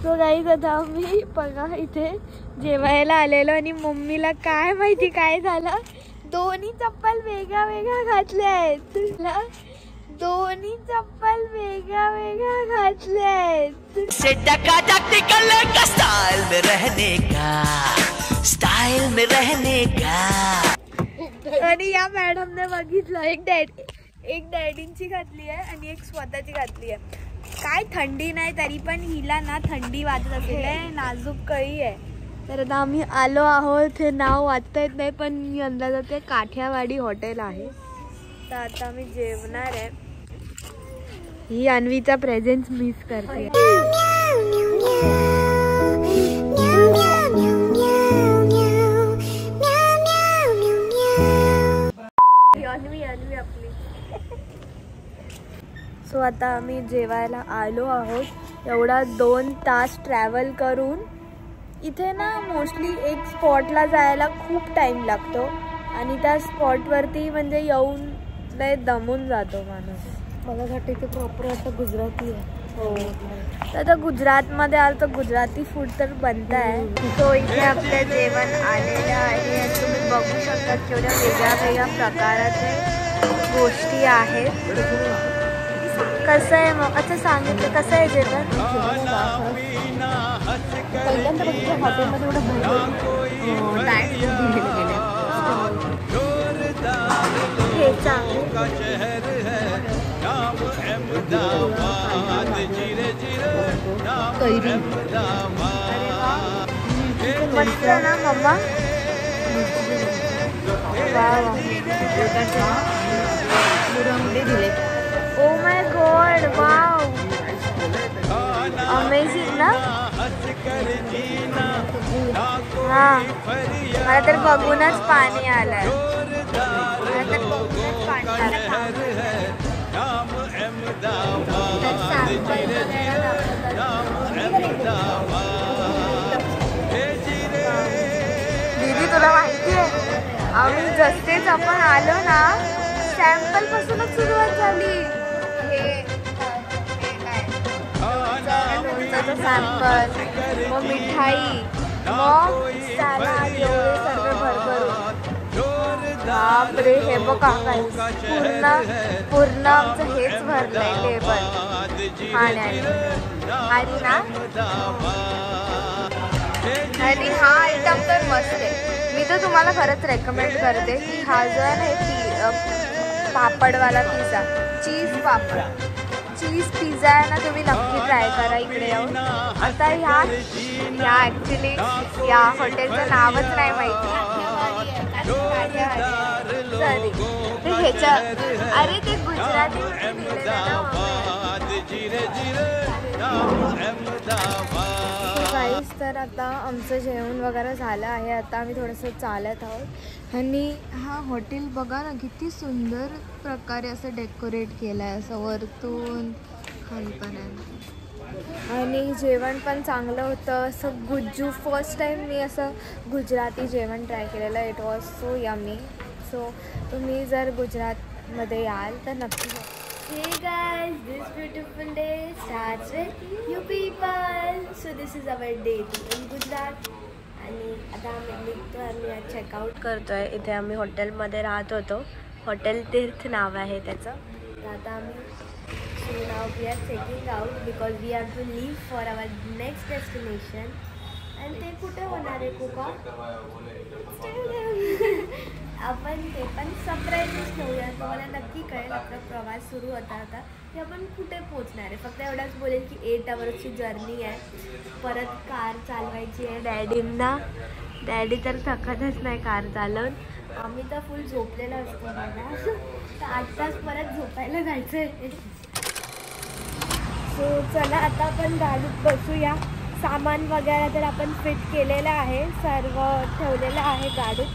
तो गाईज आता आम्ही बघा इथे जेवायला आलेलो आणि मम्मीला काय माहिती काय झालं, दोन्ही चप्पल वेगळ्या वेगळ्या घातल्या आहेत. तुला दोन्ही चप्पल वेगळ्या वेगळ्या घातल्या आहेत. आणि या मॅडमने बघितलं, एक डॅडींची घातली आहे आणि एक स्वतःची घातली आहे. काय थंडी नाही तरी पण हिला ना थंडी वाजत असेल, नाजूक कळी आहे. तर आता आम्ही आलो आहोत, हे नाव वाचता येत नाही पण मी अंदाजात ते काठियावाडी हॉटेल आहे. तर आता आम्ही जेवणार आहे. ही अन्वीचा प्रेझेन्स मिस करते. अन्वी आपली. सो आता आम्ही जेवायला आलो आहोत. एवढा 2 तास ट्रॅव्हल करून इथे ना मोस्टली एक स्पॉटला जायला खूप टाइम लागतो आणि त्या स्पॉटवरती म्हणजे येऊन लय दमून जातो माणूस. मला वाटतं इथे प्रॉपर आता गुजराती आहे. हो, तर आता गुजरातमध्ये आलं तर गुजराती फूड तर बनत आहे. तो इथे आपलं जेवण आलेलं आहे. तुम्ही बघू शकता केवढ्या वेगळ्या वेगळ्या प्रकाराचे गोष्टी आहेत. कसं आहे मग अच्छा सांगितलं कसं आहे जेवण? पहिल्यांदा बघितलं हॉटेलमध्ये एवढं हे चांगलं मस्त ना मम्मा. Oh my god, wow, amazing ना. हा, मला तर बघूनच पाणी आलंय. दीदी तुला माहिती आहे आम्ही जसेच आपण आलो ना सॅम्पल पासूनच सुरुवात झाली. हे लोणचं सॅम्पल, मग मिठाई, मग सॅलड, एवढे सर्व भरभरून. बापरे, हे बघा पूर्ण आमचं हेच भरलंय टेबल खाण्याने. आणि ना आणि हा आयटम तर मस्त आहे. मी तर तुम्हाला खरंच रेकमेंड करते की हा जो आहे ना पापडवाला पिझ्झा, चीज पिझ्झा आहे ना, तुम्ही नक्की ट्राय करा इकडे येऊन. आता ह्या ॲक्च्युली या हॉटेलचं नावच नाही माहिती. सॉरी, ते ह्याच्या अरे ते गुजराती काहीच. तर आता आमचं जेवण वगैरे झालं आहे. आता आम्ही थोडंसं चालत आहोत आणि हा हॉटेल बघा ना किती सुंदर प्रकारे असं डेकोरेट केलं आहे, असं वरतून खालीपर्यंत. आणि जेवण पण चांगलं होतं. असं गुज्जू फर्स्ट टाईम मी असं गुजराती जेवण ट्राय केलेलं. It was so yummy. So तुम्ही जर गुजरातमध्ये याल तर नक्की. Hey guys, this beautiful day starts with you people. So this is our day in Gujarat. आणि आता आम्ही निघतो आणि आज चेकआउट करतो आहे. इथे आम्ही हॉटेलमध्ये राहत होतो. हॉटेल तीर्थ नाव आहे त्याचं. तर आता आम्ही नाव we are checking out because we are to leave for our next destination. आणि ते कुठे होणार आहे कुका? आपण ते पण सरप्राईजच ठेवूया. तुम्हाला नक्की कळेल आपला प्रवास सुरू होता आता की आपण कुठे पोचणार आहे. फक्त एवढंच बोलेल की 8 आवर्सची जर्नी आहे. परत कार चालवायची आहे डॅडींना. डॅडी तर थकतच नाही कार चालवून. आम्ही तर फुल झोपलेला असतो बघा. तर 8 तास परत झोपायला जायचं आहे. सो चला आता आपण गाडीत बसूया. सामान वगैरे तर आपण फिट केलेलं आहे, सर्व ठेवलेलं आहे गाडीत.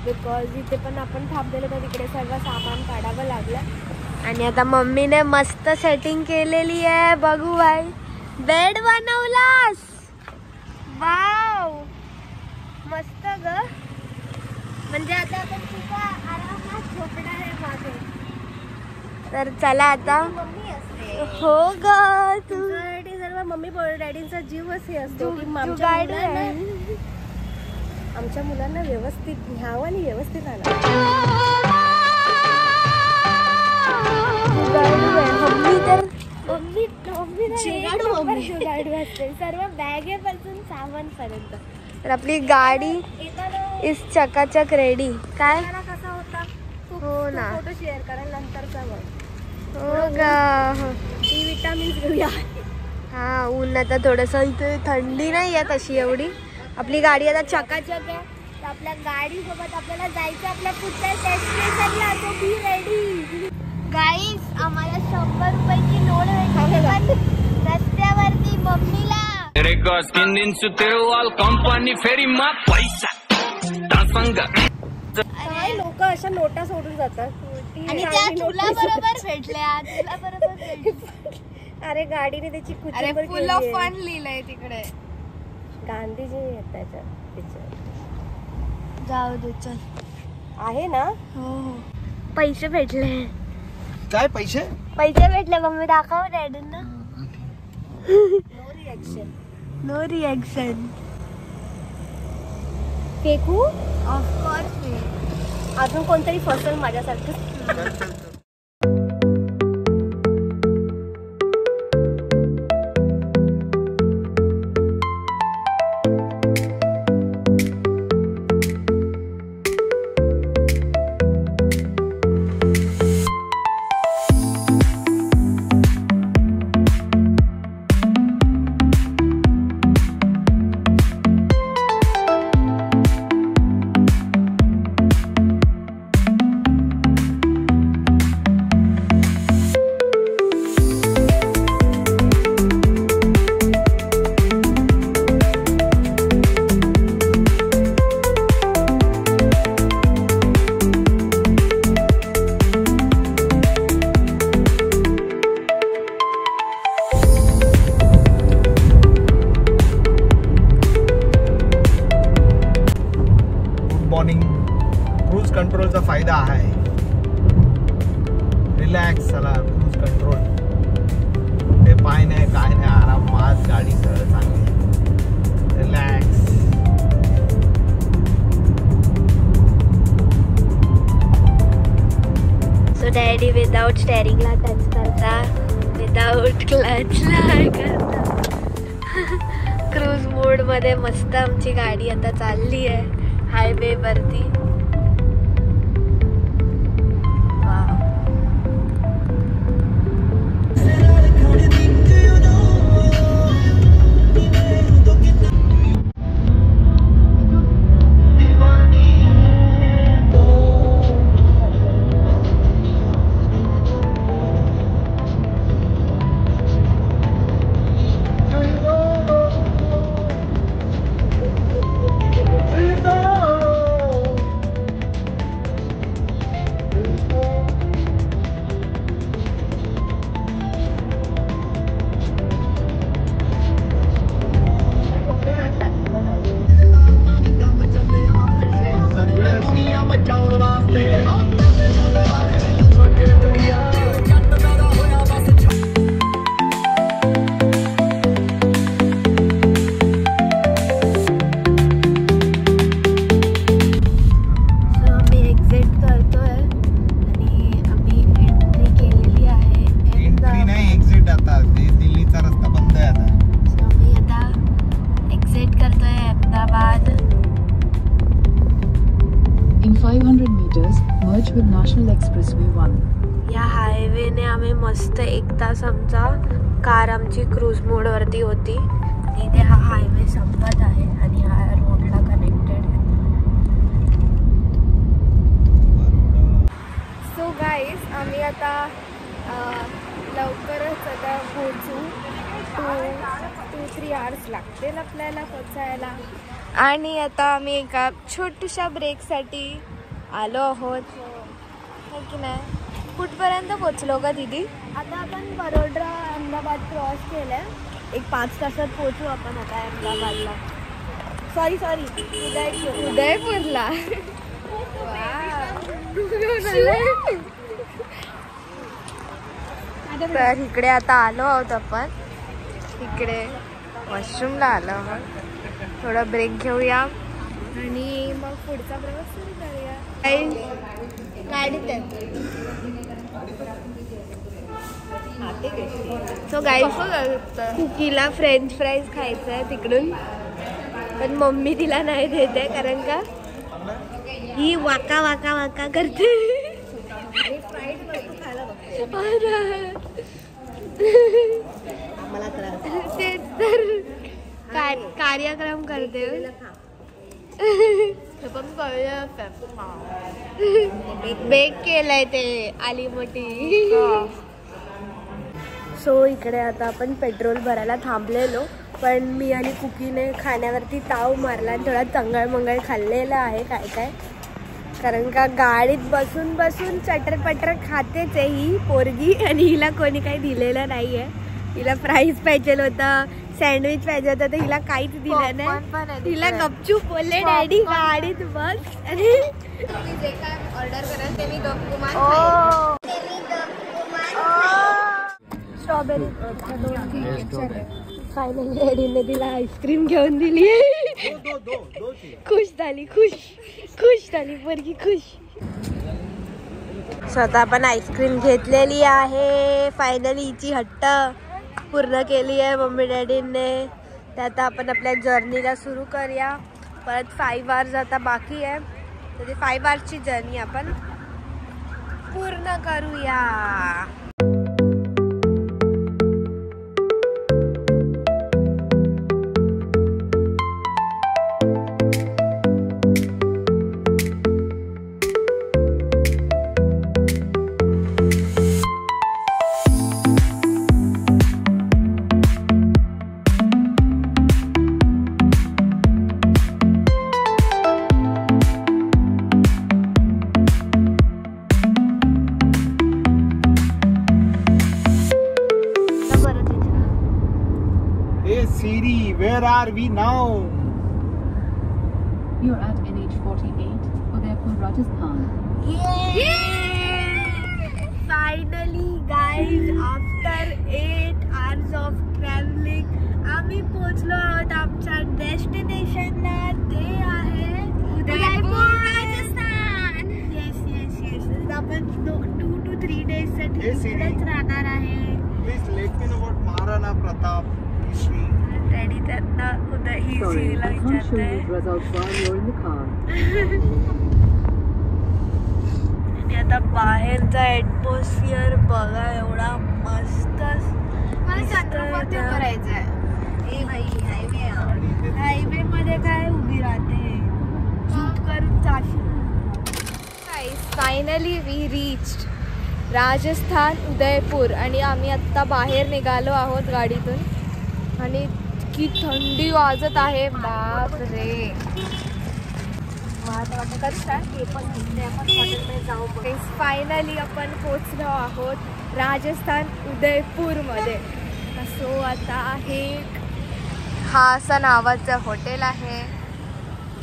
बिकॉज इथे पण आपण थांबलेलं तर तिकडे सर्व सामान काढावं लागलं. आणि आता मम्मीने मस्त सेटिंग केलेली आहे. बघू बाई, बेड बनवलास, वाव मस्त ग. म्हणजे आता आपण खूप आरामात झोपणार आहे मागे. तर चला आता. मम्मी असते हो ग, तुझ्यासाठी सर्व का मम्मी डॅडींचा जीवच हे असतो की आमच्या मुलांना व्यवस्थित न्यावं आणि व्यवस्थित आणावं. सर्व बॅगेपासून सामान पर्यंत. तर आपली गाडी इस चकाचक रेडी. काय कसा होता हो ना, फोटो शेअर करा नंतरचा बघ. हो का. डी विटामिन्स घेऊया. हा ऊन आता थोडस इथे थंडी नाही आहे तशी एवढी. आपली गाडी आता चकाचक आहे. तर आपल्या गाडीसोबत आपल्याला जायचं आपल्या पुढच्या डेस्टिनेशनला. तो बी रेडी. गाईस आम्हाला 100 रुपयाची नोट भेटली पण रस्त्यावरती मम्मीला लोक अशा नोटा सोडून जातात आणि त्या तुला बरोबर भेटल्या. तुला बरोबर अरे गाडीने त्याची फुल ऑफ फन लिहिलंय तिकडे. गांधीजी आहेत त्याच्यात. जाऊ दे चल. आहे ना. हो हो पैसे भेटले. काय पैसे भेटले मम्मी दाखव डॅडींना. नो रिॲक्शन फेकू ऑफकोर्स. अजून कोणतरी फसल माझ्यासारखं. क्रूज कंट्रोलचा फायदा आहे. रिलॅक्स चला क्रूज कंट्रोल. ते पाय नाही काय नाही आरामात गाडी सरळ चांगली रिलॅक्स. सो डॅडी विदाउट स्टेअरिंगला टच करता, विदाउट क्लचला करता. क्रूज मोड मध्ये मस्त आमची गाडी आता चालली आहे हायवे वरती. with National Expressway 1. या हायवेने आम्ही मस्त 1 तास आमचा कार आमची क्रूज मोड वरती होती. इथे हा हायवे संपत आहे आणि हा रोडला कनेक्टेड आहे. सो गाईज आम्ही आता लवकरच आता पोहोचू. 2-3 आवर्स लागतील आपल्याला पोचायला. आणि आता आम्ही एका छोट्याशा ब्रेकसाठी आलो आहोत हो की नाही. कुठपर्यंत पोचलो का दीदी? आता आपण बरोडा अहमदाबाद क्रॉस केलं आहे. 5 तासात पोहोचू आपण आता अहमदाबादला. सॉरी उदयपूरला. तर इकडे आता आलो आहोत आपण. इकडे वॉशरूमला आलो आहोत. थोडा ब्रेक घेऊया आणि मग पुढचा प्रवास सुरू करूया. गाडीत सो गाईस कुकीला फ्रेंच फ्राईज खायचं आहे तिकडून, पण मम्मी तिला नाही देते कारण का ही वाका वाका वाका करते. ते तर कार्यक्रम करते पण बेक केलंय ते आली मोठी. सो इकडे आता आपण पेट्रोल भरायला थांबलेलो, पण मी आणि कुकीने खाण्यावरती ताव मारला आणि थोडा चंगळ मंगळ खाल्लेला आहे काय काय, कारण का गाडीत बसून बसून चटर खातेच आहे ही पोरगी. आणि हिला कोणी काही दिलेलं नाही आहे. हिला फ्राईज पाहिजे होतं, सँडविच पाहिजे होतं, तर हिला काहीच दिलं नाही. हिला गपचूप बोलले डॅडी गाडीत बस. आणि जे काय ऑर्डर करेल ते मी गपकुमान स्ट्रॉबेरी फायनली डॅडीने तिला आईस्क्रीम घेऊन दिली. खुश झाली, खुश झाली पोरगी खुश. स्वतः पण आईस्क्रीम घेतलेली आहे. फायनली हिची हट्ट पूर्ण केली आहे मम्मी डॅडीने. तर आता आपण आपल्या जर्नीला सुरू करूया. परत 5 आवर्स आता बाकी आहे, तर ते 5 आवर्सची जर्नी आपण पूर्ण करूया. Where are we now? You're at NH48, Udaipur, Rajasthan. Finally guys, after 8 hours of traveling आम्ही पोहोचलो आहोत आमच्या डेस्टिनेशनला. ते आहे उदयपूर राजस्थान. येस आपण 2 to 3 days साठी इकडेच राहणार आहे. Please let me know about Maharana Pratap history. Daddy त्यांना उद्या ही Sorry, सीला I can't show you विचारते. the results while you're in the car. आणि आता बाहेरचा ॲटमॉस्फिअर बघा, एवढा मस्त करायचंय. हायवे मध्ये काय उभी राहते, चूप करून जाशील. Finally we reached Rajasthan Udaipur. आणि आम्ही आत्ता बाहेर निघालो आहोत गाडीतून आणि की थंडी वाजत आहे, बाप रे. फायनली आपण पोचलो आहोत राजस्थान उदयपूरमध्ये. सो आता आहे हा असं नावाचं हॉटेल आहे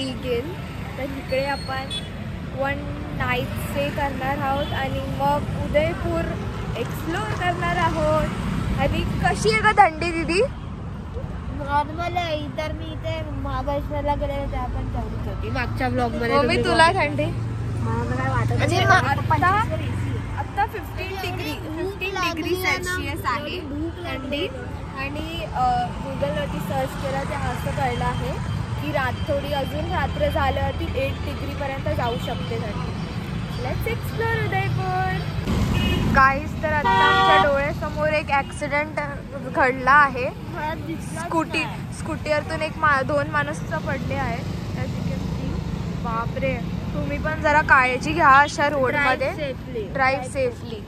ईगल. तर इकडे आपण 1 नाईट स्टे करणार आहोत आणि मग उदयपूर एक्सप्लोर करणार आहोत. आणि कशी आहे का थंडी दीदी? नॉर्मल आहे. इतर मी इथे महाबळेश्वरला गेले होते, आपण तेवढीच होती मागच्या ब्लॉग मध्ये. मी तुला थंडी मला काय वाटत म्हणजे नाही. आता 15 डिग्री सेल्सिअस आहे थंडी. आणि गुगलवरती सर्च केलं ते असं कळलं आहे की थोडी अजून रात्र झाल्यावरती 8 डिग्रीपर्यंत जाऊ शकते थंडी. Let's explore Udaipur. काहीच तर आता आमच्या डोळ्यासमोर एक ॲक्सिडेंट घडला आहे. स्कूटीवरतून 2 माणूस पडले आहे. बापरे. तुम्ही पण जरा काळजी घ्या अशा रोडमध्ये. Drive safely.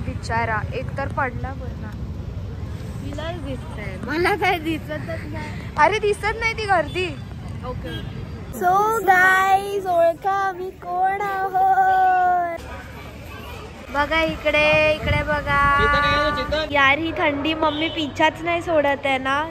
बिचारा एक तर पडला पूर्ण. तिलाच दिसतंय, मला काय दिसतच नाही. अरे दिसत नाही ती गर्दी. ओके. सो गाईज, ओळखा आम्ही कोण आहोत. बघा इकडे बघा यार. ही थंडी मम्मी पिछाच नाही सोडत आहे ना.